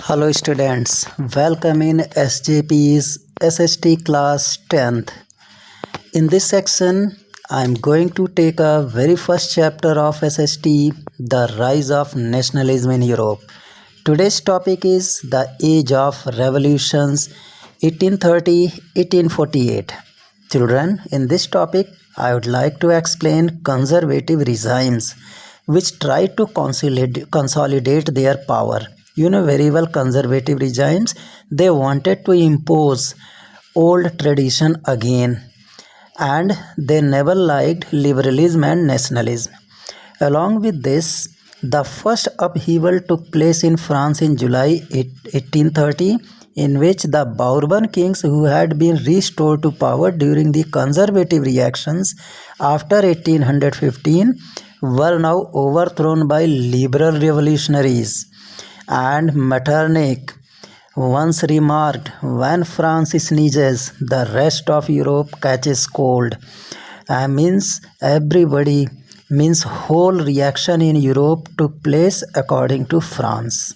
Hello students, welcome in SJP's SST class 10th. In this section, I am going to take a very first chapter of SST, the rise of nationalism in Europe. Today's topic is the age of revolutions 1830-1848. Children, in this topic, I would like to explain conservative regimes which try to consolidate their power. You know very well, conservative regimes, they wanted to impose old tradition again, and they never liked liberalism and nationalism. Along with this, the first upheaval took place in France in July 1830, in which the Bourbon kings, who had been restored to power during the conservative reactions after 1815, were now overthrown by liberal revolutionaries. And Metternich once remarked, "When France sneezes, the rest of Europe catches cold." Means everybody, means whole reaction in Europe took place according to France.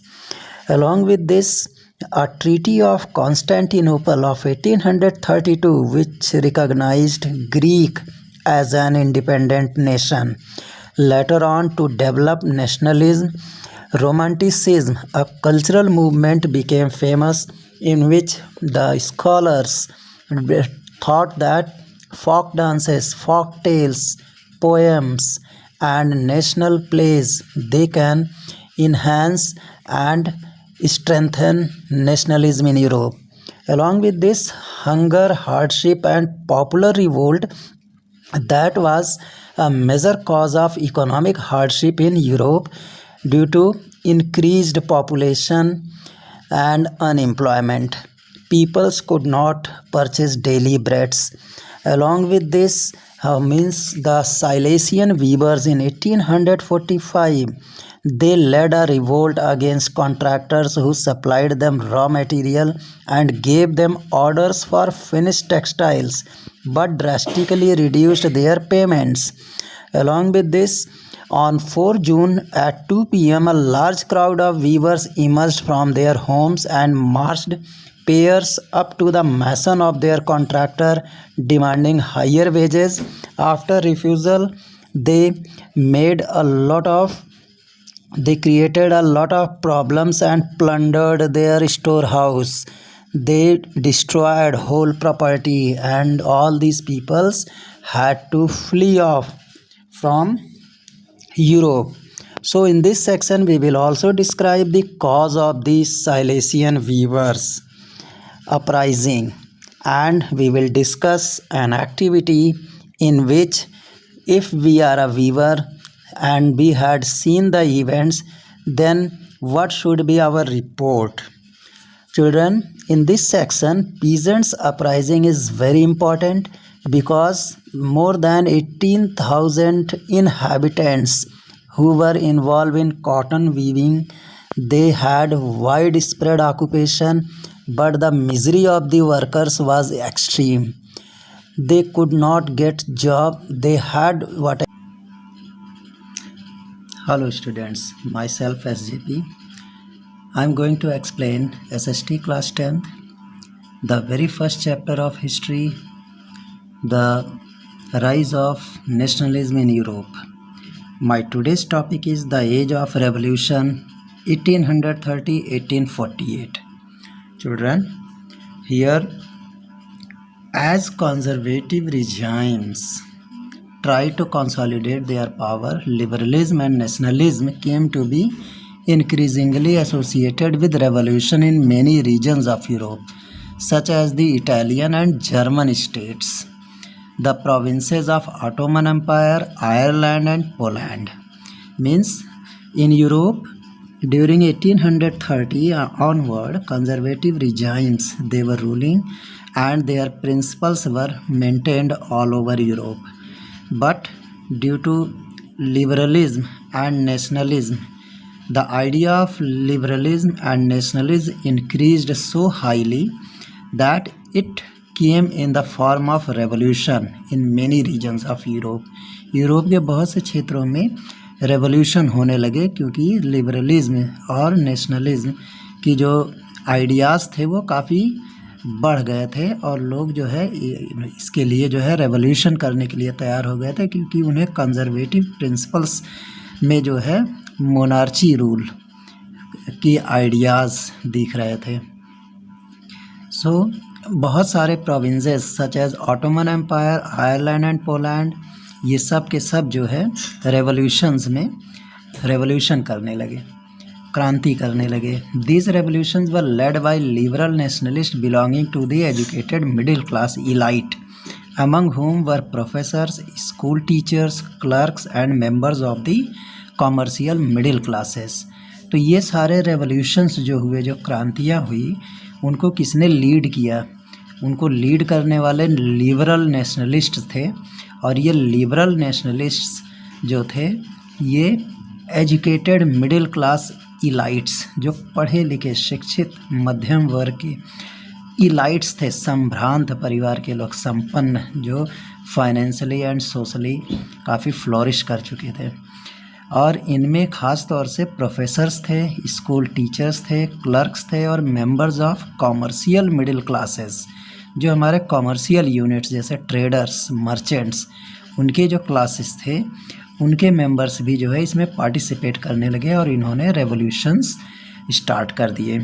Along with this, a Treaty of Constantinople of 1832, which recognized Greece as an independent nation. Later on, to develop nationalism, Romanticism, a cultural movement, became famous, in which the scholars thought that folk dances, folk tales, poems, and national plays, they can enhance and strengthen nationalism in Europe. Along with this, hunger, hardship, and popular revolt, that was a major cause of economic hardship in Europe due to increased population and unemployment. Peoples could not purchase daily breads. Along with this, means the Silesian weavers in 1845, they led a revolt against contractors who supplied them raw material and gave them orders for finished textiles, but drastically reduced their payments. Along with this, on 4 June at 2 p.m., a large crowd of weavers emerged from their homes and marched pairs up to the mason of their contractor, demanding higher wages. After refusal, they created a lot of problems and plundered their storehouse. They destroyed whole property, and all these peoples had to flee off from Europe. So in this section, we will also describe the cause of the Silesian weavers uprising, and we will discuss an activity in which, if we are a weaver and we had seen the events, then what should be our report. Children, in this section, peasants uprising is very important, because more than 18,000 inhabitants who were involved in cotton weaving, they had widespread occupation, but the misery of the workers was extreme. They could not get job. They had what? Hello students, myself SJP. I am going to explain SST class 10th, the very first chapter of history, the rise of nationalism in Europe. My today's topic is the age of revolution 1830-1848. Children, here, as conservative regimes try to consolidate their power, liberalism and nationalism came to be increasingly associated with revolution in many regions of Europe, such as the Italian and German states, the provinces of Ottoman Empire, Ireland and Poland. Means in Europe, during 1830 onward, conservative regimes, they were ruling, and their principles were maintained all over Europe. But due to liberalism and nationalism, the idea of liberalism and nationalism increased so highly that it came in the form of revolution in many regions of Europe. Europe के बहुत से क्षेत्रों में revolution होने लगे, क्योंकि liberalism और nationalism कि जो आइडियाज़ थे वो काफ़ी बढ़ गए थे और लोग जो है इसके लिए जो है रेवोल्यूशन करने के लिए तैयार हो गए थे, क्योंकि उन्हें कंजर्वेटिव प्रिंसिपल्स में जो है मोनार्ची रूल की आइडियाज़ दिख रहे थे। सो बहुत सारे provinces such as Ottoman empire, Ireland and Poland, ये सब के सब जो है रेवोल्यूशंस में रेवोल्यूशन करने लगे, क्रांति करने लगे। These revolutions were led by liberal nationalist belonging to the educated middle class elite, among whom were professors, school teachers, clerks and members of the commercial middle classes। तो ये सारे रेवोल्यूशंस जो हुए, जो क्रांतियाँ हुई, उनको किसने लीड किया? उनको लीड करने वाले लिबरल नेशनलिस्ट थे। और ये लिबरल नेशनलिस्ट जो थे ये एजुकेटेड मिडिल क्लास इलाइट्स, जो पढ़े लिखे शिक्षित मध्यम वर्ग के इलाइट्स थे, संभ्रांत परिवार के लोग, संपन्न, जो फाइनेंशियली एंड सोशली काफ़ी फ्लोरिश कर चुके थे। और इनमें ख़ास तौर से प्रोफेसर्स थे, स्कूल टीचर्स थे, क्लर्क्स थे और members of commercial middle classes, जो हमारे कॉमर्शियल यूनिट्स जैसे ट्रेडर्स, मर्चेंट्स, उनके जो क्लासेस थे उनके मेंबर्स भी जो है इसमें पार्टिसिपेट करने लगे और इन्होंने रेवोल्यूशंस स्टार्ट कर दिए।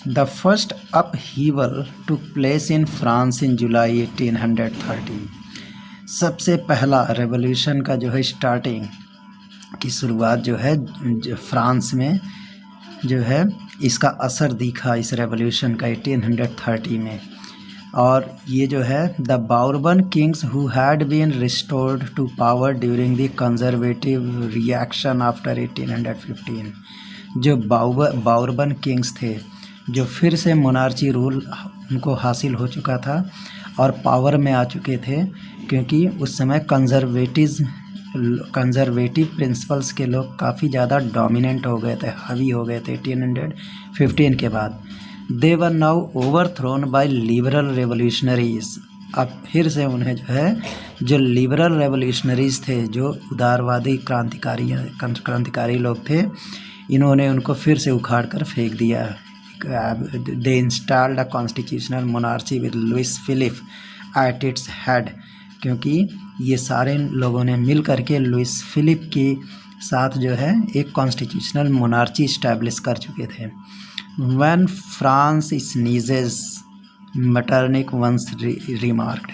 The first upheaval took place in France in July 1830। सबसे पहला रेवोल्यूशन का जो है स्टार्टिंग की शुरुआत जो है फ्रांस में जो है इसका असर दिखा इस रेवोल्यूशन का 1830 में। और ये जो है the Bourbon kings who had been restored to power during the conservative reaction after 1815, जो बाउरबन किंग्स थे जो फिर से मोनार्ची रूल उनको हासिल हो चुका था और पावर में आ चुके थे, क्योंकि उस समय कंजर्वेटिव प्रिंसिपल्स के लोग काफ़ी ज़्यादा डोमिनेंट हो गए थे, हावी हो गए थे 1815 के बाद। They were now overthrown by liberal revolutionaries. अब फिर से उन्हें जो है जो लिबरल रेवोल्यूशनरीज थे, जो उदारवादी क्रांतिकारी लोग थे, इन्होंने उनको फिर से उखाड़ कर फेंक दिया। They installed a constitutional monarchy with Louis Philippe at its head, क्योंकि ये सारे लोगों ने मिल करके लुइस फिलिप के साथ जो है एक कॉन्स्टिट्यूशनल मोनार्ची इस्टेब्लिश कर चुके थे। When France sneezes Metternich once remarked,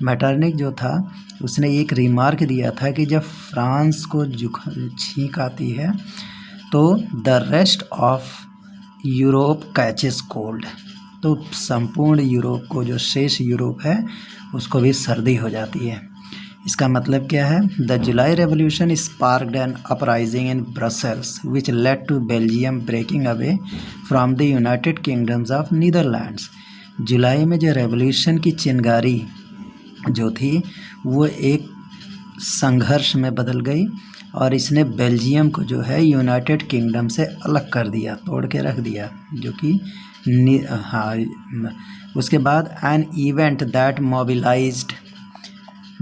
Metternich जो था उसने एक रिमार्क दिया था कि जब फ्रांस को छींक आती है तो the rest of Europe catches cold, तो संपूर्ण यूरोप को, जो शेष यूरोप है उसको भी सर्दी हो जाती है। इसका मतलब क्या है? The July revolution sparked an uprising in Brussels which led to Belgium breaking away from the United Kingdoms of Netherlands. जुलाई में जो रेवोल्यूशन की चिंगारी जो थी वो एक संघर्ष में बदल गई और इसने बेल्जियम को जो है यूनाइटेड किंगडम से अलग कर दिया, तोड़ के रख दिया, जो कि उसके बाद an event that mobilised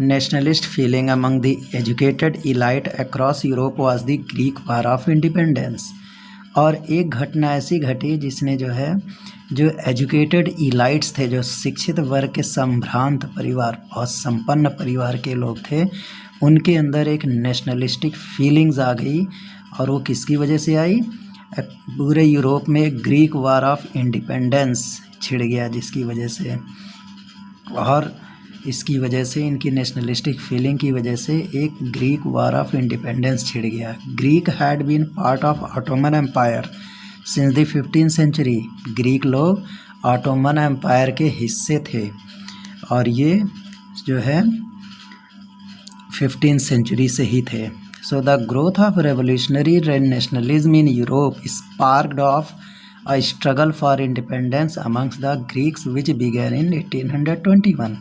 nationalist feeling among the educated elite across Europe was the Greek war of independence. और एक घटना ऐसी घटी जिसने जो है जो एजुकेटेड इलाइट्स थे, जो शिक्षित वर्ग के संभ्रांत परिवार, बहुत संपन्न परिवार के लोग थे, उनके अंदर एक नेशनलिस्टिक फीलिंग्स आ गई। और वो किसकी वजह से आई? पूरे यूरोप में एक ग्रीक वार ऑफ इंडिपेंडेंस छिड़ गया, जिसकी वजह से, और इसकी वजह से, इनकी नेशनलिस्टिक फीलिंग की वजह से एक ग्रीक वार ऑफ इंडिपेंडेंस छिड़ गया। Greek had been part of Ottoman empire since the 15th century. Greek लोग ऑटोमन एम्पायर के हिस्से थे और ये जो है 15th सेंचुरी से ही थे। So the growth of revolutionary nationalism in Europe sparked of a struggle for independence amongst the Greeks which began in 1821।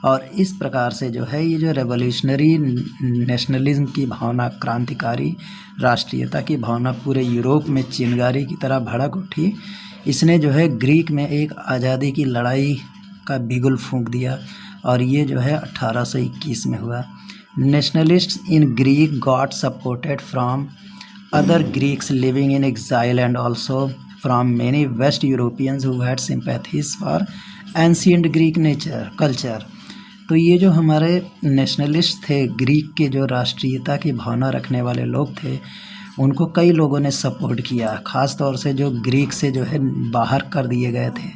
और इस प्रकार से जो है ये जो रेवोल्यूशनरी नेशनलिज्म की भावना, क्रांतिकारी राष्ट्रीयता की भावना पूरे यूरोप में चिंगारी की तरह भड़क उठी। इसने जो है ग्रीक में एक आज़ादी की लड़ाई का बिगुल फूंक दिया और ये जो है 1821 में हुआ। Nationalists in Greek got supported from other Greeks living in exile and also from many West Europeans who had sympathies for ancient Greek culture. तो ये जो हमारे नेशनलिस्ट थे, ग्रीक के जो राष्ट्रीयता की भावना रखने वाले लोग थे, उनको कई लोगों ने सपोर्ट किया, ख़ास तौर से जो ग्रीक से जो है बाहर कर दिए गए थे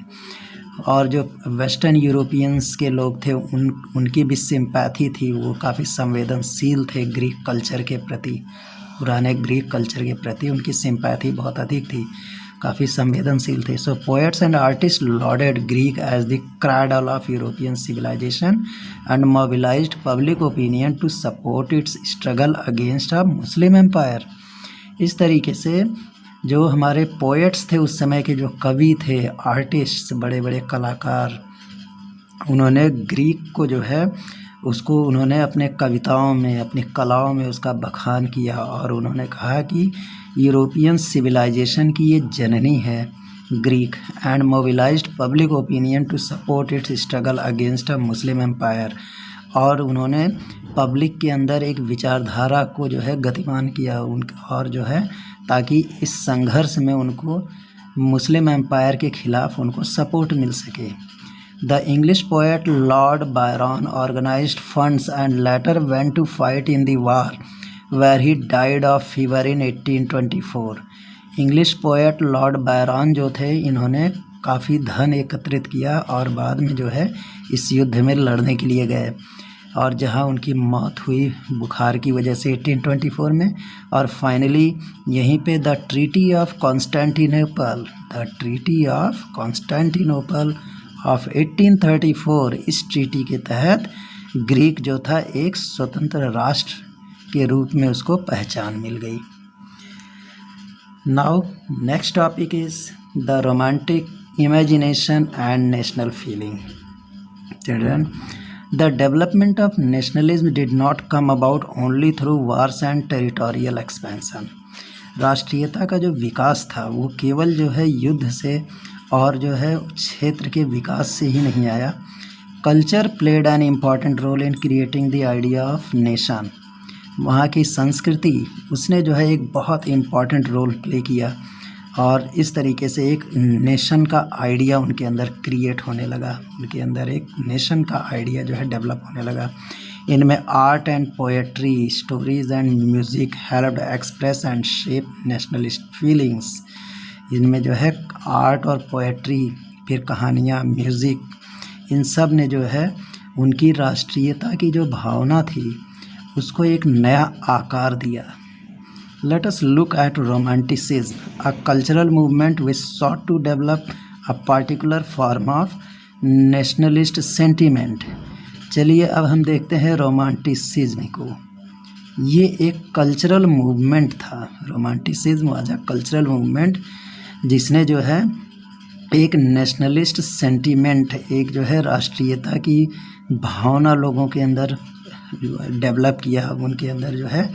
और जो वेस्टर्न यूरोपियंस के लोग थे उनकी भी सिंपैथी थी, वो काफ़ी संवेदनशील थे ग्रीक कल्चर के प्रति, पुराने ग्रीक कल्चर के प्रति उनकी सिंपैथी बहुत अधिक थी, काफ़ी संवेदनशील थे. So poets and artist lauded Greek as the cradle of European civilisation and mobilised public opinion to support its struggle against a Muslim empire. इस तरीके से जो हमारे पोएट्स थे उस समय के, जो कवि थे, आर्टिस्ट, बड़े बड़े कलाकार, उन्होंने ग्रीक को जो है उसको उन्होंने अपने कविताओं में, अपनी कलाओं में उसका बखान किया और उन्होंने कहा कि यूरोपियन सिविलाइजेशन की ये जननी है Greek, and mobilised public opinion to support its struggle against a Muslim empire. और उन्होंने पब्लिक के अंदर एक विचारधारा को जो है गतिमान किया और जो है ताकि इस संघर्ष में उनको मुस्लिम एम्पायर के ख़िलाफ़ उनको सपोर्ट मिल सके. The English poet Lord Byron organised funds and later went to fight in the war where he died of fever in 1824. English poet Lord Byron जो थे, इन्होंने काफ़ी धन एकत्रित किया और बाद में जो है इस युद्ध में लड़ने के लिए गए और जहां उनकी मौत हुई बुखार की वजह से 1824 में. और फाइनली यहीं पे the treaty of Constantinople of 1834, इस ट्रीटी के तहत ग्रीक जो था एक स्वतंत्र राष्ट्र के रूप में उसको पहचान मिल गई. Now next topic is the romantic imagination and national feeling. Children, the development of nationalism did not come about only through wars and territorial expansion. राष्ट्रीयता का जो विकास था वो केवल जो है युद्ध से और जो है क्षेत्र के विकास से ही नहीं आया. Culture played an important role in creating the idea of nation. वहाँ की संस्कृति उसने जो है एक बहुत इम्पॉर्टेंट रोल प्ले किया और इस तरीके से एक नेशन का आइडिया उनके अंदर क्रिएट होने लगा, उनके अंदर एक नेशन का आइडिया जो है डेवलप होने लगा. इनमें art and poetry, stories and music helped express and shape nationalist feelings. इनमें जो है आर्ट और पोएट्री, फिर कहानियाँ, म्यूज़िक, इन सब ने जो है उनकी राष्ट्रीयता की जो भावना थी उसको एक नया आकार दिया. Let us look at Romanticism, a cultural movement which sought to develop a particular form of nationalist sentiment. चलिए अब हम देखते हैं रोमांटिसिज्म को. ये एक कल्चरल मूवमेंट था. Romanticism was a cultural movement जिसने जो है एक नेशनलिस्ट सेंटीमेंट, एक जो है राष्ट्रीयता की भावना लोगों के अंदर डेवलप किया, उनके अंदर जो है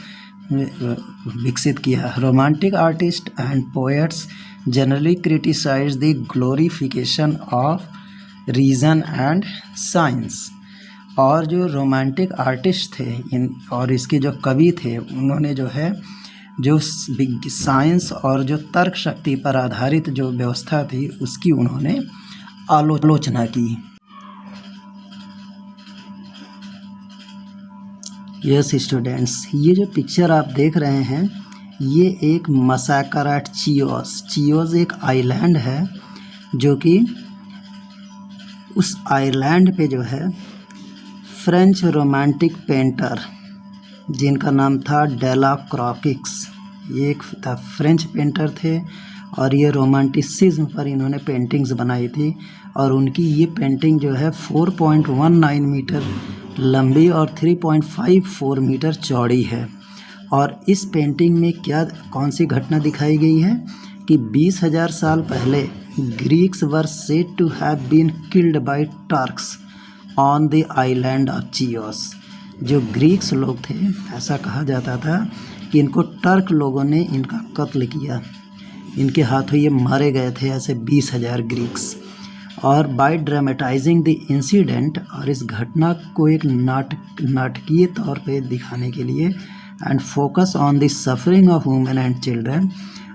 विकसित किया. Romantic artist and poets generally criticise the glorification of reason and science. और जो रोमांटिक आर्टिस्ट थे और इसके जो कवि थे, उन्होंने जो है जो साइंस और जो तर्क शक्ति पर आधारित जो व्यवस्था थी उसकी उन्होंने आलोचना की. यस स्टूडेंट्स, ये जो पिक्चर आप देख रहे हैं ये एक मसाकर एट चियोस. चियोस एक आइलैंड है जो कि उस आइलैंड पे जो है फ्रेंच रोमांटिक पेंटर जिनका नाम था डेला क्रॉकिक्स, ये एक फ्रेंच पेंटर थे और ये रोमांटिसिज्म पर इन्होंने पेंटिंग्स बनाई थी. और उनकी ये पेंटिंग जो है 4.19 मीटर लंबी और 3.54 मीटर चौड़ी है. और इस पेंटिंग में कौन सी घटना दिखाई गई है कि 20,000 साल पहले Greeks were said to have been killed by Turks on the island of Chios. जो ग्रीक्स लोग थे, ऐसा कहा जाता था कि इनको टर्क लोगों ने इनका कत्ल किया, इनके हाथों ये मारे गए थे, ऐसे 20,000 ग्रीक्स. और बाय ड्रामेटाइजिंग द इंसिडेंट, और इस घटना को एक नाटकीय तौर पे दिखाने के लिए, and focus on the suffering of women and children,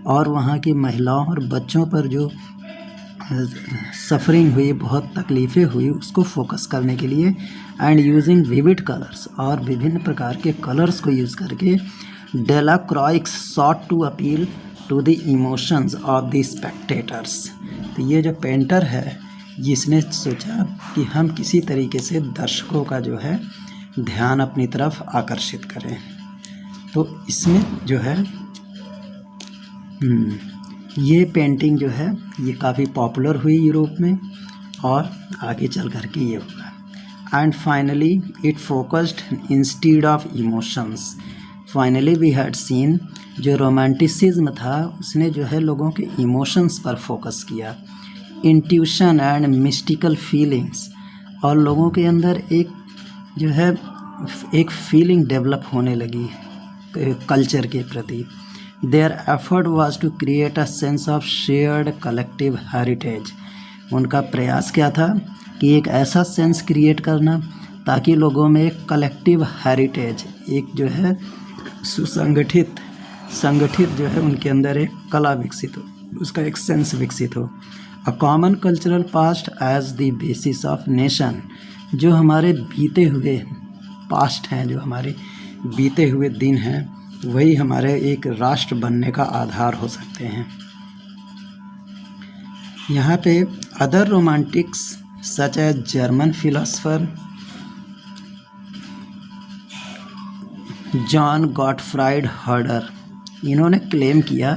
और वहाँ की महिलाओं और बच्चों पर जो सफरिंग हुई, बहुत तकलीफ़ें हुई, उसको फोकस करने के लिए एंड यूजिंग विविड कलर्स, और विभिन्न प्रकार के कलर्स को यूज़ करके Delacroix sought to appeal to the emotions of the spectators. तो ये जो पेंटर है जिसने सोचा कि हम किसी तरीके से दर्शकों का जो है ध्यान अपनी तरफ आकर्षित करें, तो इसमें जो है ये पेंटिंग जो है ये काफ़ी पॉपुलर हुई यूरोप में और आगे चल कर के ये हुआ। And finally it focused instead of emotions. Finally we had seen जो रोमांटिसिज्म था उसने जो है लोगों के इमोशंस पर फोकस किया, इंट्यूशन एंड मिस्टिकल फीलिंग्स, और लोगों के अंदर एक जो है एक फीलिंग डेवलप होने लगी कल्चर के प्रति। Their effort was to create a sense of shared collective heritage. उनका प्रयास क्या था कि एक ऐसा सेंस क्रिएट करना ताकि लोगों में एक कलेक्टिव हेरिटेज, एक जो है संगठित जो है उनके अंदर एक कला विकसित हो, उसका एक सेंस विकसित हो। A common cultural past as the basis of nation. जो हमारे बीते हुए पास्ट हैं, जो हमारे बीते हुए दिन हैं, वही हमारे एक राष्ट्र बनने का आधार हो सकते हैं। यहाँ पे other romantics such as German philosopher John Gottfried Herder, इन्होंने क्लेम किया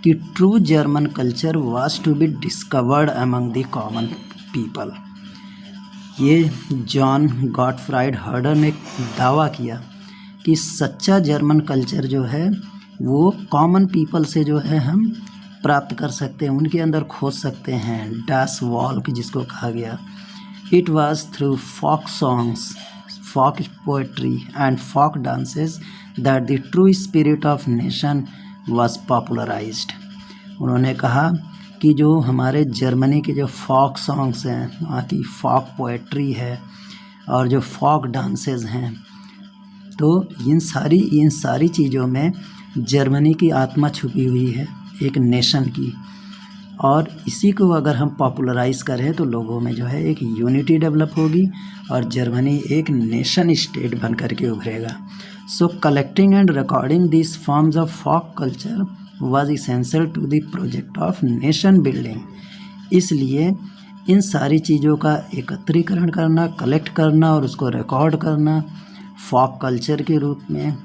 कि true German culture was to be discovered among the common people. ये जॉन गॉटफ्राइड हर्डर ने दावा किया कि सच्चा जर्मन कल्चर जो है वो कॉमन पीपल से जो है हम प्राप्त कर सकते हैं, उनके अंदर खोज सकते हैं। डास वॉल्क जिसको कहा गया, it was through folk songs, folk poetry and folk dances that the true spirit of nation was popularised. उन्होंने कहा कि जो हमारे जर्मनी के जो फोक सॉन्ग्स हैं, वहाँ की फोक पोएट्री है और जो फोक डांसेस हैं, तो इन सारी चीज़ों में जर्मनी की आत्मा छुपी हुई है, एक नेशन की, और इसी को अगर हम पॉपुलराइज़ करें तो लोगों में जो है एक यूनिटी डेवलप होगी और जर्मनी एक नेशन स्टेट बन करके उभरेगा। So collecting and recording this forms of folk culture was essential to the project of nation building. इसलिए इन सारी चीज़ों का एकत्रीकरण करना, कलेक्ट करना और उसको रिकॉर्ड करना फोक कल्चर के रूप में,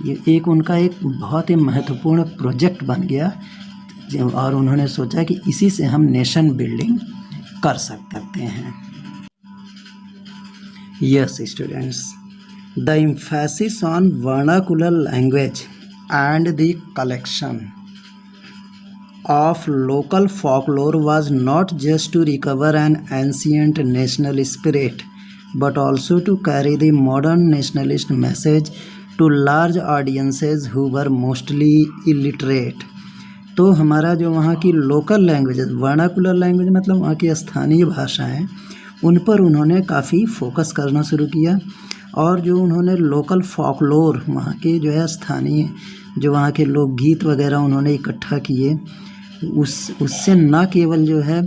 ये एक उनका एक बहुत ही महत्वपूर्ण प्रोजेक्ट बन गया, और उन्होंने सोचा कि इसी से हम नेशन बिल्डिंग कर सकते हैं। Yes students, the emphasis on vernacular language and the collection of local folklore was not just to recover an ancient national spirit but also to carry the modern nationalist message to large audiences who were mostly illiterate। तो हमारा जो वहाँ की local languages, vernacular language मतलब वहाँ की स्थानीय भाषाएं, उन पर उन्होंने काफ़ी फोकस करना शुरू किया, और जो उन्होंने लोकल फॉकलोर, वहाँ के जो है स्थानीय जो वहाँ के लोकगीत वगैरह उन्होंने इकट्ठा किए, उससे न केवल जो है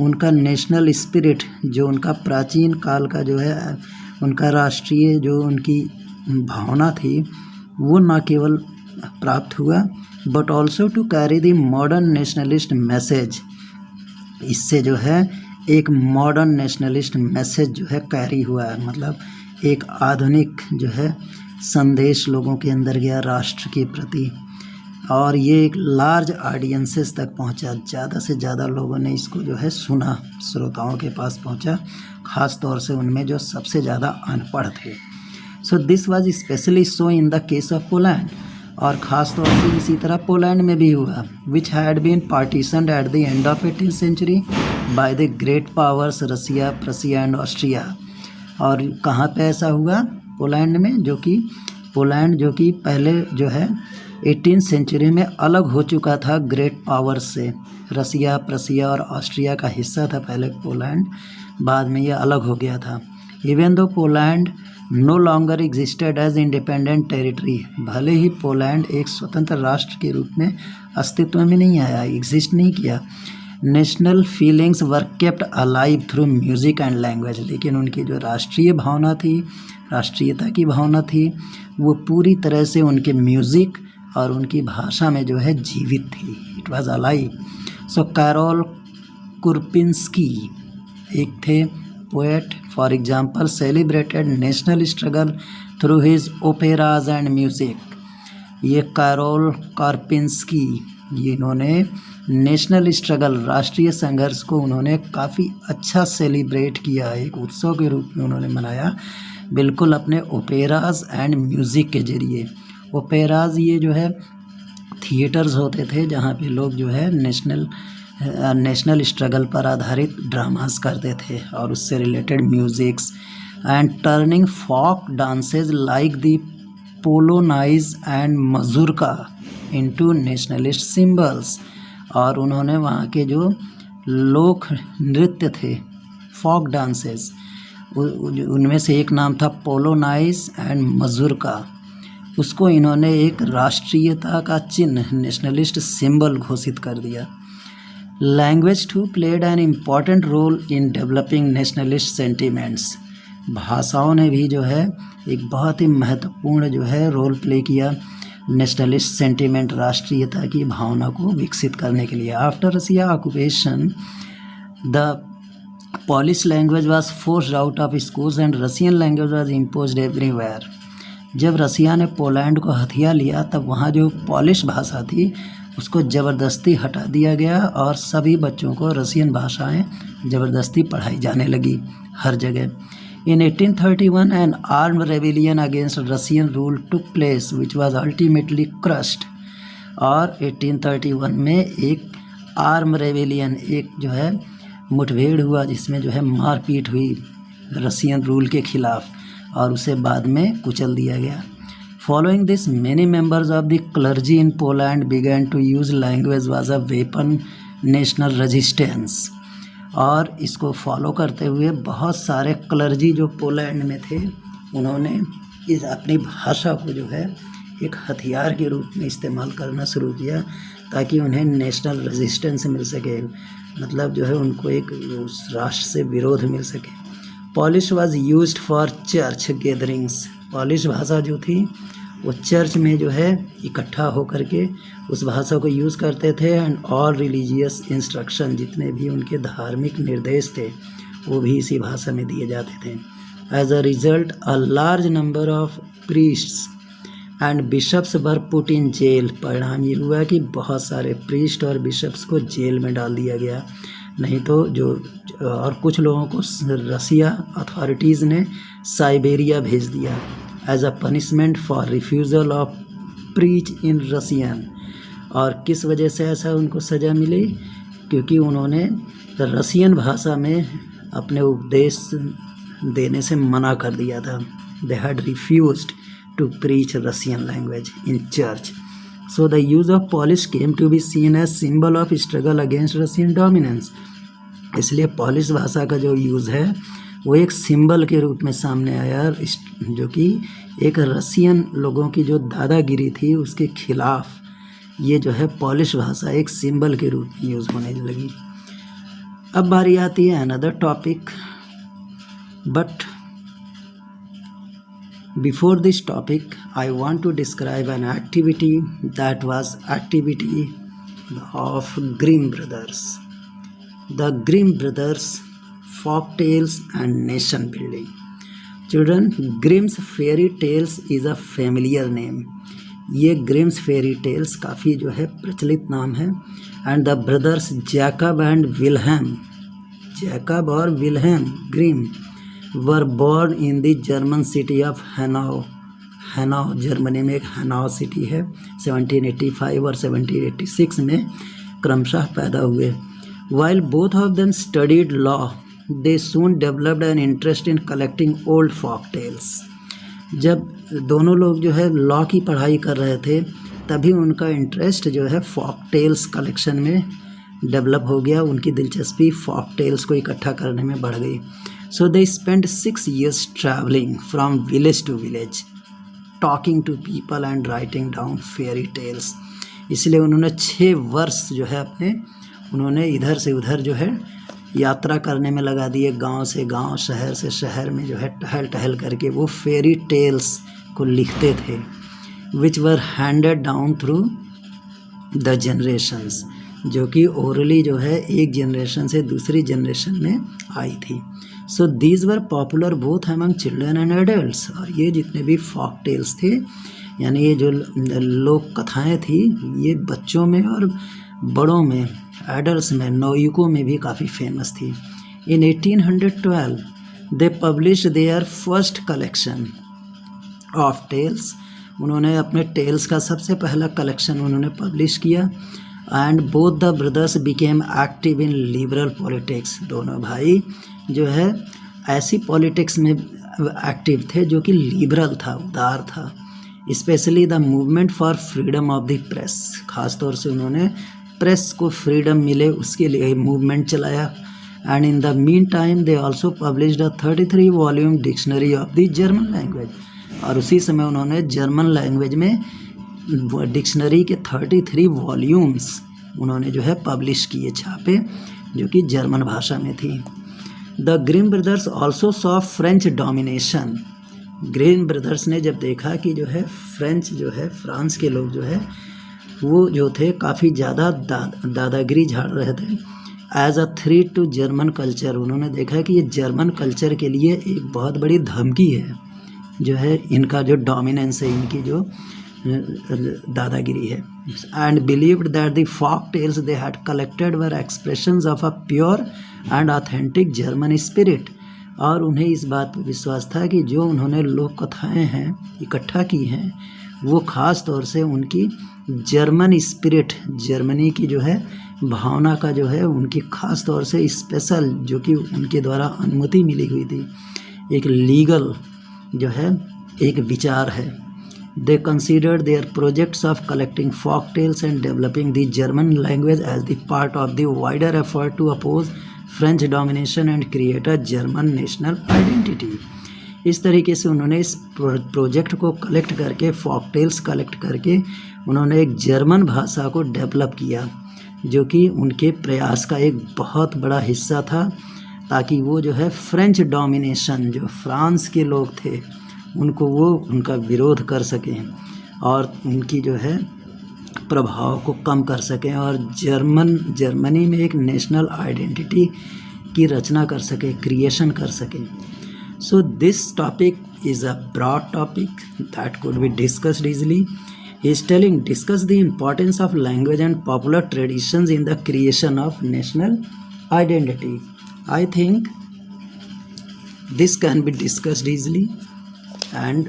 उनका नेशनल स्पिरिट, जो उनका प्राचीन काल का जो है उनका राष्ट्रीय जो उनकी भावना थी, वो न केवल प्राप्त हुआ but also to carry the modern nationalist message. इससे जो है एक मॉडर्न नेशनलिस्ट मैसेज जो है कैरी हुआ है, मतलब एक आधुनिक जो है संदेश लोगों के अंदर गया राष्ट्र के प्रति, और ये एक लार्ज ऑडियंसेस तक पहुंचा। ज़्यादा से ज़्यादा लोगों ने इसको जो है सुना, श्रोताओं के पास पहुंचा, ख़ास तौर से उनमें जो सबसे ज़्यादा अनपढ़ थे। So this was specially so in the case of Poland, और ख़ास तौर से इसी तरह पोलैंड में भी हुआ, which had been partitioned at the end of 18th century by the great powers Russia, Prussia and Austria. और कहाँ पे ऐसा हुआ? पोलैंड में, जो कि पोलैंड जो कि पहले जो है 18th सेंचुरी में अलग हो चुका था ग्रेट पावर्स से। रसिया, प्रसिया और ऑस्ट्रिया का हिस्सा था पहले पोलैंड, बाद में ये अलग हो गया था। Even though Poland no longer existed as independent territory, भले ही पोलैंड एक स्वतंत्र राष्ट्र के रूप में अस्तित्व में नहीं आया, एग्जिस्ट नहीं किया। National feelings were kept alive through music and language, लेकिन उनकी जो राष्ट्रीय भावना थी, राष्ट्रीयता की भावना थी, वो पूरी तरह से उनके म्यूज़िक और उनकी भाषा में जो है जीवित थी। It was alive. So Karol Kurpinski एक थे poet, for example celebrated national struggle through his operas and music. ये कैरोल कार्पिंस्की, ये इन्होंने नेशनल स्ट्रगल, राष्ट्रीय संघर्ष को उन्होंने काफ़ी अच्छा सेलिब्रेट किया, एक उत्सव के रूप में उन्होंने मनाया, बिल्कुल अपने ओपेराज एंड म्यूज़िक के ज़रिए। ओपेराज ये जो है थिएटर्स होते थे जहाँ पे लोग जो है नेशनल स्ट्रगल पर आधारित ड्रामास करते थे और उससे related musics. And turning folk dances like the polonaise and mazurka into nationalist symbols, और उन्होंने वहाँ के जो लोक नृत्य थे, फोक डांसेस, उनमें से एक नाम था पोलोनाइज एंड मजूरका, उसको इन्होंने एक राष्ट्रीयता का चिन्ह, नेशनलिस्ट सिंबल घोषित कर दिया। Language too played an important role in developing nationalist sentiments, भाषाओं ने भी जो है एक बहुत ही महत्वपूर्ण जो है रोल प्ले किया नेशनलिस्ट सेंटिमेंट, राष्ट्रीयता की भावना को विकसित करने के लिए। After Russia occupation the Polish language was forced out of schools and Russian language was imposed everywhere. जब रसिया ने पोलैंड को हथिया लिया तब वहाँ जो पॉलिश भाषा थी उसको ज़बरदस्ती हटा दिया गया और सभी बच्चों को रसियन भाषाएं ज़बरदस्ती पढ़ाई जाने लगी हर जगह। In 1831 an armed rebellion against Russian rule took place which was ultimately crushed. और 1831 में एक आर्म रेबेलियन, एक जो है मुठभेड़ हुआ जिसमें जो है मारपीट हुई रसियन रूल के खिलाफ और उसे बाद में कुचल दिया गया। Following this many members of the clergy in Poland began to use language was a weapon national resistance, और इसको फॉलो करते हुए बहुत सारे क्लर्जी जो पोलैंड में थे उन्होंने इस अपनी भाषा को जो है एक हथियार के रूप में इस्तेमाल करना शुरू किया ताकि उन्हें नेशनल रेजिस्टेंस मिल सके, मतलब जो है उनको एक उस राष्ट्र से विरोध मिल सके। Polish was used for church gatherings, polish भाषा जो थी वो चर्च में जो है इकट्ठा होकर के उस भाषा को यूज़ करते थे। एंड ऑल रिलीजियस इंस्ट्रक्शन, जितने भी उनके धार्मिक निर्देश थे वो भी इसी भाषा में दिए जाते थे। As a result a large number of priests and bishops were put in jail, परिणाम ये हुआ कि बहुत सारे प्रीस्ट और बिशप्स को जेल में डाल दिया गया, नहीं तो जो और कुछ लोगों को रसिया अथॉरिटीज़ ने साइबेरिया भेज दिया as a punishment for refusal of preach in Russian. और किस वजह से ऐसा उनको सज़ा मिली? क्योंकि उन्होंने रसियन भाषा में अपने उपदेश देने से मना कर दिया था। They had refused to preach Russian language in church. So the use of Polish came to be seen as symbol of struggle against Russian dominance. इसलिए पॉलिश भाषा का जो यूज़ है वो एक सिंबल के रूप में सामने आया, जो कि एक रसियन लोगों की जो दादागिरी थी उसके खिलाफ ये जो है पॉलिश भाषा एक सिंबल के रूप में यूज़ होने लगी। अब बारी आती है another topic, but before this topic I want to describe an activity that was activity of Grimm brothers. The Grimm brothers folk tales and nation building. Children, Grimm's fairy tales is a familiar name. ये Grimm's fairy tales काफ़ी जो है प्रचलित नाम है। And the brothers Jacob and Wilhelm, Jacob और Wilhelm Grimm were born in the German city of Hanau. Hanau Germany में एक हैनाउ सिटी है। 1785 और 1786 में क्रमशः पैदा हुए। While both of them studied law, they soon developed an interest in collecting old folk tales. जब दोनों लोग जो है लॉ की पढ़ाई कर रहे थे तभी उनका इंटरेस्ट जो है फॉक टेल्स कलेक्शन में डेवलप हो गया। उनकी दिलचस्पी फॉक टेल्स को इकट्ठा करने में बढ़ गई। So they spent 6 years traveling from village to village, talking to people and writing down fairy tales. इसलिए उन्होंने 6 वर्ष जो है उन्होंने इधर से उधर जो है यात्रा करने में लगा दिए, गांव से गांव, शहर से शहर में जो है टहल टहल करके वो फेयरी टेल्स को लिखते थे, which were handed down through the generations, जो कि ओरली जो है एक जनरेशन से दूसरी जनरेशन में आई थी। So these were popular both among children and adults. और ये जितने भी फॉक टेल्स थे, यानी ये जो लोक कथाएँ थी, ये बच्चों में और बड़ों में, एडल्ट्स में, नवयुवकों में भी काफ़ी फेमस थी। In 1812 they publish their first collection of tales. उन्होंने अपने टेल्स का सबसे पहला कलेक्शन उन्होंने पब्लिश किया। And both the brothers became active in liberal politics. दोनों भाई जो है ऐसी पॉलिटिक्स में एक्टिव थे जो कि लिबरल था, उदार था। Specially the movement for freedom of the press, ख़ासतौर से उन्होंने प्रेस को फ्रीडम मिले उसके लिए मूवमेंट चलाया। And in the mean time they also published a 33 volume dictionary of the German language. और उसी समय उन्होंने जर्मन लैंग्वेज में डिक्शनरी के 33 वॉल्यूम्स उन्होंने जो है पब्लिश किए, छापे, जो कि जर्मन भाषा में थी। The Grimm brothers also saw French domination. Grimm brothers ने जब देखा कि जो है फ्रेंच जो है, फ्रांस के लोग जो है वो जो थे काफ़ी ज़्यादा दादागिरी झाड़ रहे थे, as a threat to German culture. उन्होंने देखा कि ये जर्मन कल्चर के लिए एक बहुत बड़ी धमकी है, जो है इनका जो डोमिनेंस है, इनकी जो दादागिरी है। And believed that the folk tales they had collected were expressions of a pure and authentic German spirit. और उन्हें इस बात पर विश्वास था कि जो उन्होंने लोक कथाएँ हैं इकट्ठा की हैं, वो ख़ास तौर से उनकी जर्मन स्पिरिट, जर्मनी की जो है भावना का जो है, उनकी ख़ास तौर से स्पेशल, जो कि उनके द्वारा अनुमति मिली हुई थी, एक लीगल जो है एक विचार है। They considered their projects of collecting folk tales and developing the German language as the part of the wider effort to oppose French domination and create a German national identity. इस तरीके से उन्होंने इस प्रोजेक्ट को collect करके, Fock tales collect करके, उन्होंने एक जर्मन भाषा को डेवलप किया, जो कि उनके प्रयास का एक बहुत बड़ा हिस्सा था, ताकि वो जो है फ्रेंच डोमिनेशन, जो फ्रांस के लोग थे, उनको वो उनका विरोध कर सकें और उनकी जो है प्रभाव को कम कर सकें, और जर्मनी में एक नेशनल आइडेंटिटी की रचना कर सके, क्रिएशन कर सकें। So this topic is a broad topic that could be discussed easily. He is telling, discuss the importance of language and popular traditions in the creation of national identity. I think this can be discussed easily, and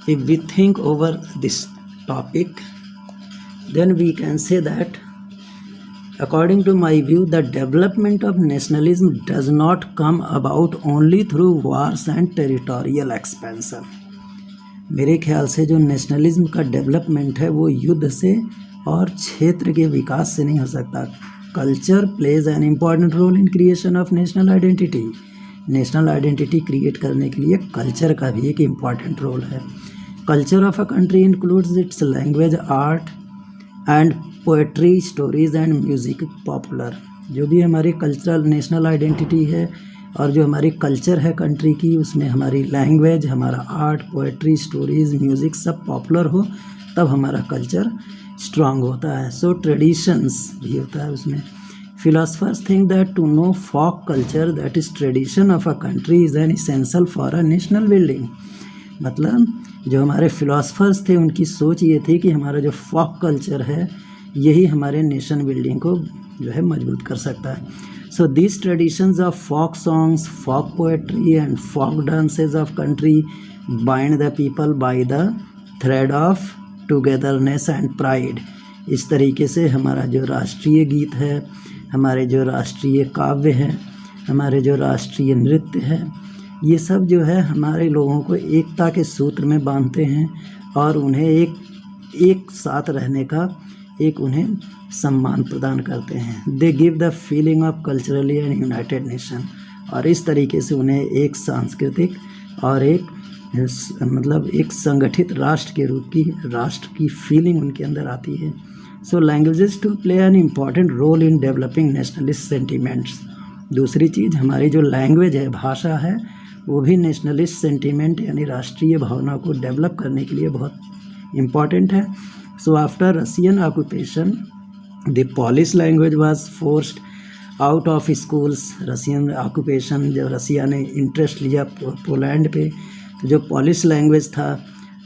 if we think over this topic, then we can say that according to my view, the development of nationalism does not come about only through wars and territorial expansion. मेरे ख्याल से जो nationalism का development है वो युद्ध से और क्षेत्र के विकास से नहीं हो सकता। Culture plays an important role in creation of national identity. National identity create करने के लिए कल्चर का भी एक इम्पॉर्टेंट रोल है। Culture of a country includes its language, art and poetry, stories and music popular. जो भी हमारी कल्चरल नेशनल आइडेंटिटी है और जो हमारी कल्चर है कंट्री की, उसमें हमारी लैंग्वेज, हमारा आर्ट, पोएट्री, स्टोरीज, म्यूज़िक सब पॉपुलर हो, तब हमारा कल्चर स्ट्रांग होता है। सो ट्रेडिशंस भी होता है उसमें। Philosophers think that to know folk culture, that is tradition of a country, is an essential for a national building. मतलब जो हमारे फिलोसफर्स थे, उनकी सोच ये थी कि हमारा जो फॉक कल्चर है यही हमारे नेशन बिल्डिंग को जो है मजबूत कर सकता है। So these traditions of folk songs, folk poetry and folk dances of country bind the people by the thread of togetherness and pride. इस तरीके से हमारा जो राष्ट्रीय गीत है, हमारे जो राष्ट्रीय काव्य है, हमारे जो राष्ट्रीय नृत्य है, ये सब जो है हमारे लोगों को एकता के सूत्र में बांधते हैं और उन्हें एक साथ रहने का एक उन्हें सम्मान प्रदान करते हैं। They give the feeling of culturally and United nation. और इस तरीके से उन्हें एक सांस्कृतिक और एक एक संगठित राष्ट्र की फीलिंग उनके अंदर आती है। So languages to play an important role in developing nationalist sentiments. दूसरी चीज़, हमारी जो लैंग्वेज है, भाषा है, वो भी नेशनलिस्ट सेंटिमेंट यानी राष्ट्रीय भावना को डेवलप करने के लिए बहुत इम्पॉर्टेंट है। So after Russian occupation the Polish language was forced out of schools. Russian occupation, जब रसिया ने इंटरेस्ट लिया पोलैंड पे, तो जो पोलिश लैंग्वेज था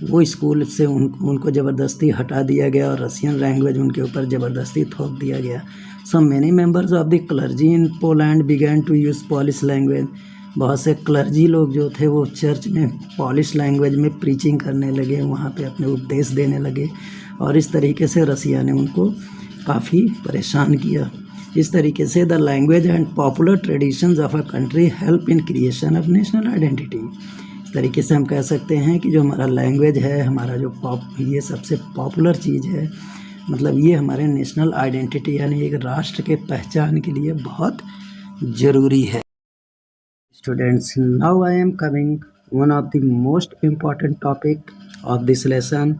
वो स्कूल से उनको ज़बरदस्ती हटा दिया गया और रशियन लैंग्वेज उनके ऊपर ज़बरदस्ती थोप दिया गया। So many members of the clergy in Poland began to use Polish language. बहुत से क्लर्जी लोग जो थे वो चर्च में पोलिश लैंग्वेज में प्रीचिंग करने लगे, वहाँ पे अपने उपदेश देने लगे, और इस तरीके से रसिया ने उनको काफ़ी परेशान किया। इस तरीके से the language and popular traditions of a country help in creation of national identity. इस तरीके से हम कह सकते हैं कि जो हमारा लैंग्वेज है, हमारा जो ये सबसे पॉपुलर चीज़ है, मतलब ये हमारे नेशनल आइडेंटिटी यानी एक राष्ट्र के पहचान के लिए बहुत ज़रूरी है। Students, now I am coming one of the most important topic of this lesson,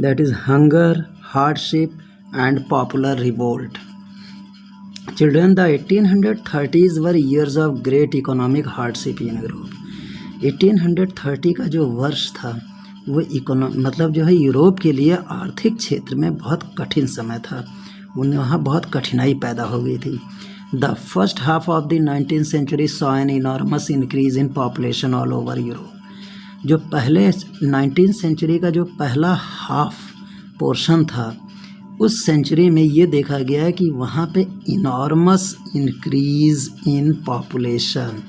that is hunger, hardship and popular revolt. Children, the 1830s were years of great economic hardship in Europe. 1830 का जो वर्ष था वो जो है Europe के लिए आर्थिक क्षेत्र में बहुत कठिन समय था। वहाँ बहुत कठिनाई पैदा हो गई थी। The first half of the 19th century saw an enormous increase in population all over Europe. जो पहले 19th century का जो पहला हाफ पोर्शन था, उस सेंचुरी में ये देखा गया है कि वहाँ पे इनॉर्मस इंक्रीज़ इन पॉपुलेशन,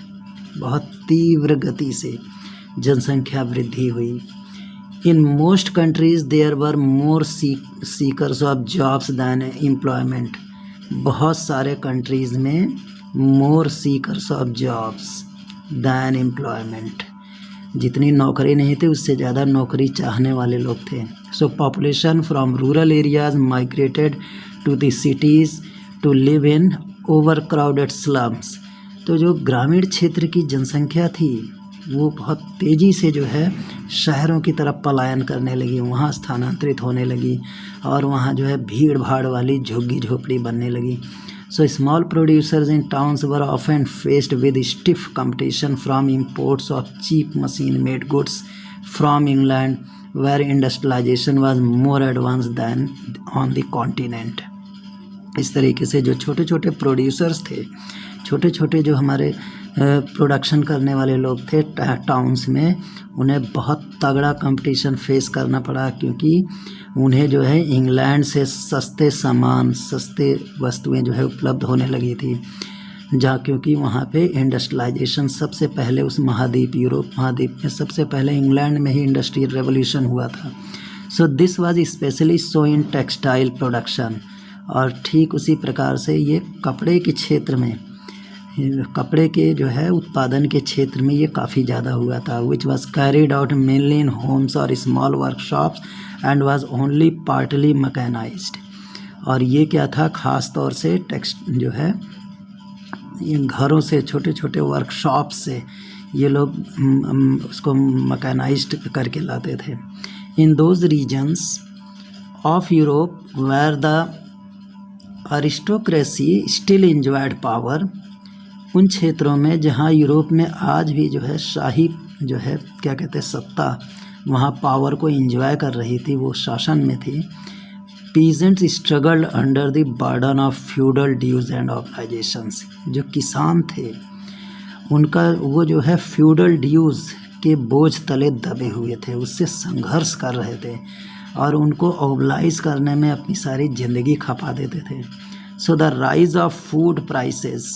बहुत तीव्र गति से जनसंख्या वृद्धि हुई। In most countries there were more seekers of jobs than employment. बहुत सारे कंट्रीज़ में more seekers of jobs than employment, जितनी नौकरी नहीं थी उससे ज़्यादा नौकरी चाहने वाले लोग थे। So population from rural areas migrated to the cities to live in overcrowded slums. तो जो ग्रामीण क्षेत्र की जनसंख्या थी वो बहुत तेज़ी से जो है शहरों की तरफ पलायन करने लगी, वहाँ स्थानांतरित होने लगी, और वहाँ जो है भीड़ भाड़ वाली झुग्गी झोपड़ी बनने लगी। So small producers in towns were often faced with stiff competition from imports of cheap machine-made goods from England, where industrialization was more advanced than on the continent. इस तरीके से जो छोटे छोटे प्रोड्यूसर्स थे, छोटे छोटे जो हमारे प्रोडक्शन करने वाले लोग थे टाउन्स में, उन्हें बहुत तगड़ा कंपटीशन फेस करना पड़ा, क्योंकि उन्हें जो है इंग्लैंड से सस्ते सामान, सस्ते वस्तुएं जो है उपलब्ध होने लगी थी, जहाँ क्योंकि वहाँ पे इंडस्ट्रियलाइजेशन सबसे पहले उस महाद्वीप, यूरोप महाद्वीप में सबसे पहले इंग्लैंड में ही इंडस्ट्रियल रेवोल्यूशन हुआ था। So this was specially so in textile production. और ठीक उसी प्रकार से ये कपड़े के क्षेत्र में, कपड़े के जो है उत्पादन के क्षेत्र में ये काफ़ी ज़्यादा हुआ था। Which was carried out mainly in homes और small workshops and was only partly mechanised. और ये क्या था, ख़ास तौर से टेक्स्ट जो है ये घरों से, छोटे छोटे वर्कशॉप से ये लोग उसको मैकेनाइज्ड करके लाते थे। In those regions of Europe where the aristocracy still enjoyed power. उन क्षेत्रों में जहाँ यूरोप में आज भी जो है शाही जो है क्या कहते हैं सत्ता, वहाँ पावर को एंजॉय कर रही थी, वो शासन में थी। Peasants struggled under the burden of feudal dues and organisations. जो किसान थे उनका वो जो है फ्यूडल ड्यूज के बोझ तले दबे हुए थे, उससे संघर्ष कर रहे थे और उनको ऑर्गेनाइज करने में अपनी सारी ज़िंदगी खपा देते थे। So the rise of food prices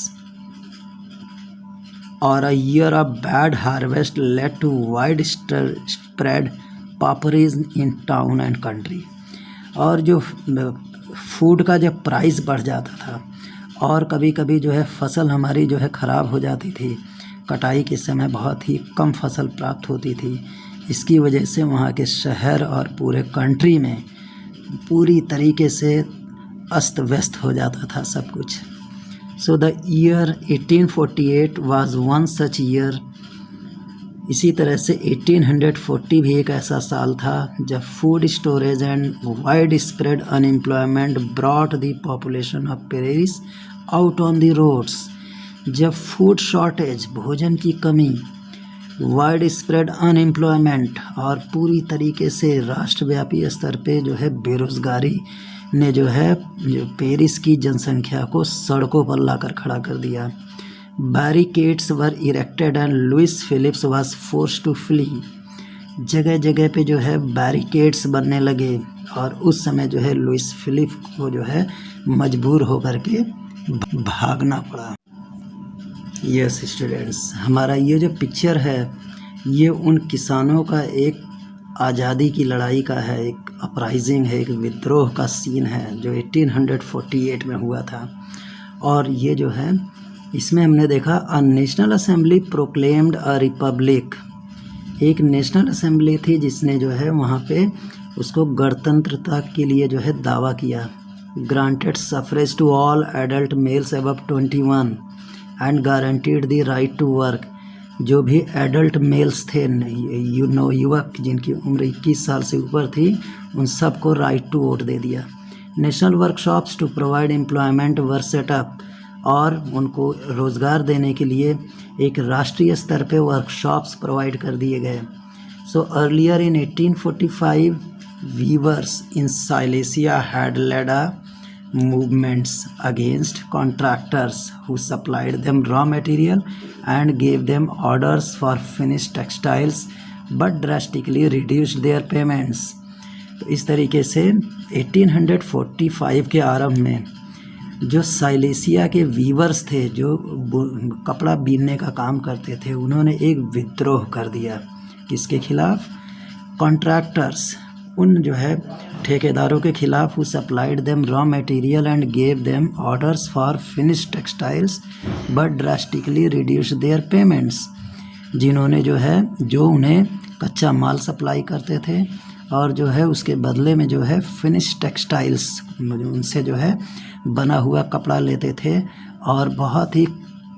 और a year of bad harvest led to widespread pauperism in town and country। और जो फूड का जब प्राइस बढ़ जाता था और कभी कभी जो है फसल हमारी जो है ख़राब हो जाती थी, कटाई के समय बहुत ही कम फसल प्राप्त होती थी, इसकी वजह से वहाँ के शहर और पूरे कंट्री में पूरी तरीके से अस्त व्यस्त हो जाता था सब कुछ। So the year 1848 was one such year. इसी तरह से 1840 भी एक ऐसा साल था जब food storage and widespread unemployment brought the population of Paris out on the roads. जब फूड शॉर्टेज, भोजन की कमी, वाइड स्प्रेड अनएम्प्लॉयमेंट और पूरी तरीके से राष्ट्रव्यापी स्तर पे जो है बेरोज़गारी ने जो पेरिस की जनसंख्या को सड़कों पर लाकर खड़ा कर दिया। Barricades were erected and Louis Philippe was forced to flee. जगह जगह पे जो है बैरिकेड्स बनने लगे और उस समय जो है लुइस फिलिप को जो है मजबूर होकर के भागना पड़ा। यस स्टूडेंट्स, हमारा ये जो पिक्चर है ये उन किसानों का एक आज़ादी की लड़ाई का है, एक अपराइजिंग है, एक विद्रोह का सीन है जो 1848 में हुआ था। और ये जो है इसमें हमने देखा a national assembly proclaimed a republic. एक नेशनल असेंबली थी जिसने जो है वहाँ पे उसको गणतंत्रता के लिए जो है दावा किया। Granted suffrage to all adult males above 21 and guaranteed the right to work. जो भी एडल्ट मेल्स थे, युवक जिनकी उम्र 21 साल से ऊपर थी, उन सबको राइट टू वोट दे दिया। National workshops to provide employment were set up. और उनको रोज़गार देने के लिए एक राष्ट्रीय स्तर पे वर्कशॉप्स प्रोवाइड कर दिए गए। So earlier in 1845 weavers in Silesia had led a movements against contractors who supplied them raw material and gave them orders for finished textiles but drastically reduced their payments। तो इस तरीके से 1845 के आरंभ में जो साइलेसिया के वीवर्स थे, जो कपड़ा बीनने का काम करते थे, उन्होंने एक विद्रोह कर दिया। किसके खिलाफ? कॉन्ट्रैक्टर्स, उन जो है ठेकेदारों के खिलाफ। Who supplied them raw material and gave them orders for finished textiles but drastically reduce there payments. जिन्होंने जो उन्हें कच्चा माल सप्लाई करते थे और जो है उसके बदले में जो है फिनिश्ड टेक्सटाइल्स, उनसे जो है बना हुआ कपड़ा लेते थे और बहुत ही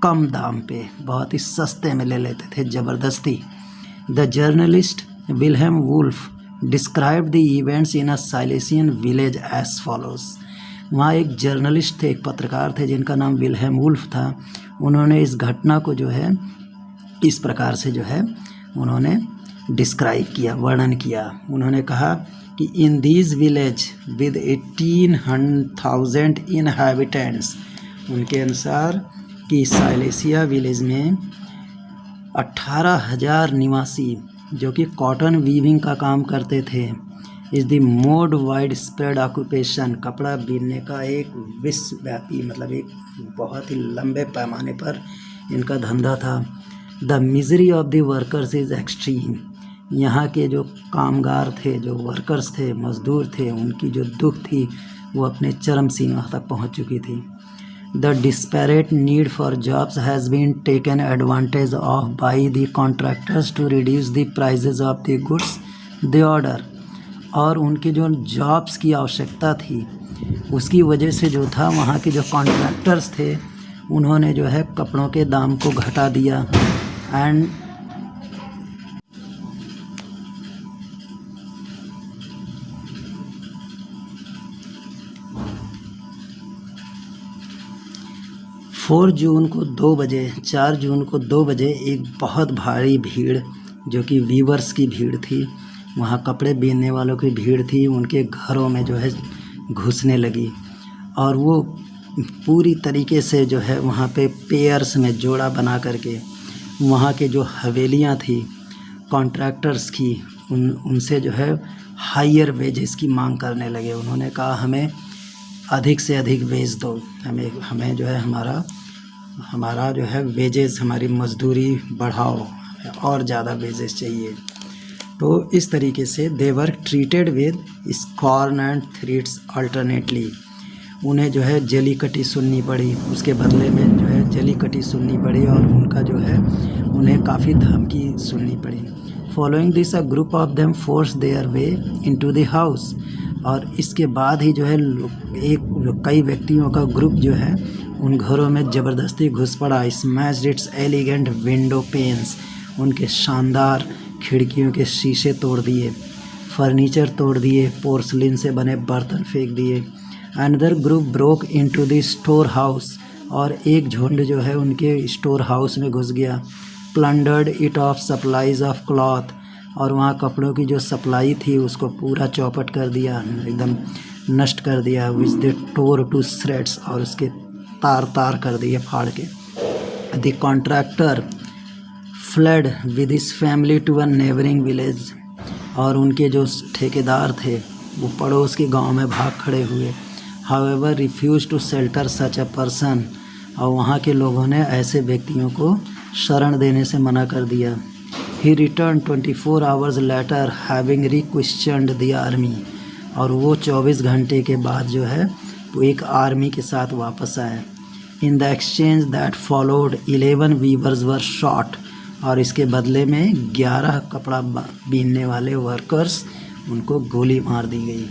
कम दाम पे, बहुत ही सस्ते में ले लेते थे ज़बरदस्ती। The journalist Wilhelm Wolff described the events in a Silesian village as follows. वहाँ एक जर्नलिस्ट थे, एक पत्रकार थे जिनका नाम विल्हेम वुल्फ था। उन्होंने इस घटना को जो है इस प्रकार से जो है उन्होंने डिस्क्राइब किया, वर्णन किया। उन्होंने कहा कि in these village with 18,000 inhabitants, उनके अनुसार कि साइलेसिया विलेज में 18,000 निवासी जो कि कॉटन वीविंग का काम करते थे। Is the mode wide spread occupation, कपड़ा बीनने का एक विश्वव्यापी, मतलब एक बहुत ही लंबे पैमाने पर इनका धंधा था। The misery of the workers is extreme, यहाँ के जो कामगार थे, जो वर्कर्स थे, मज़दूर थे, उनकी जो दुख थी वो अपने चरम सीमा तक पहुँच चुकी थी। The disparate need for jobs has been taken advantage of by the contractors to reduce the prices of the goods they order। और उनके जो जॉब्स की आवश्यकता थी उसकी वजह से जो था वहाँ के जो कॉन्ट्रैक्टर्स थे उन्होंने जो है कपड़ों के दाम को घटा दिया। एंड फोर जून को 2 बजे 4 जून को 2 बजे एक बहुत भारी भीड़, जो कि वीवर्स की भीड़ थी, वहाँ कपड़े बीनने वालों की भीड़ थी, उनके घरों में जो है घुसने लगी। और वो पूरी तरीके से जो है वहाँ पे पेयर्स में जोड़ा बना करके वहाँ के जो हवेलियाँ थी कॉन्ट्रैक्टर्स की, उनसे जो है हायर वेजेस की मांग करने लगे। उन्होंने कहा हमें अधिक से अधिक वेज दो, हमें जो है हमारा जो है वेजेस, हमारी मजदूरी बढ़ाओ, और ज़्यादा वेजेस चाहिए। तो इस तरीके से they were treated with scorn and threats alternately. उन्हें जो है जली कटी सुननी पड़ी, उसके बदले में जो है जली कटी सुननी पड़ी और उनका जो है उन्हें काफ़ी धमकी सुननी पड़ी। Following this a group of them force their way into the house. और इसके बाद ही जो है कई व्यक्तियों का ग्रुप जो है उन घरों में ज़बरदस्ती घुस पड़ा। Smashed it's elegant window panes, उनके शानदार खिड़कियों के शीशे तोड़ दिए, फर्नीचर तोड़ दिए, पोर्सलिन से बने बर्तन फेंक दिए। Another group broke into the store house, और एक झुंड जो है उनके स्टोर हाउस में घुस गया। Plundered it of supplies of cloth, और वहाँ कपड़ों की जो सप्लाई थी उसको पूरा चौपट कर दिया, एकदम नष्ट कर दिया। विच दे टोर टू श्रेड्स, और उसके तार तार कर दिए फाड़ के। The contractor fled with his family to a neighbouring village, और उनके जो ठेकेदार थे वो पड़ोस के गांव में भाग खड़े हुए। However refuse to shelter such a person, और वहाँ के लोगों ने ऐसे व्यक्तियों को शरण देने से मना कर दिया। He return 24 hours later having requisitioned the army, और वो 24 घंटे के बाद जो है वो एक आर्मी के साथ वापस आए। In the exchange that followed 11 weavers were shot, और इसके बदले में 11 कपड़ा बीनने वाले वर्कर्स उनको गोली मार दी गई।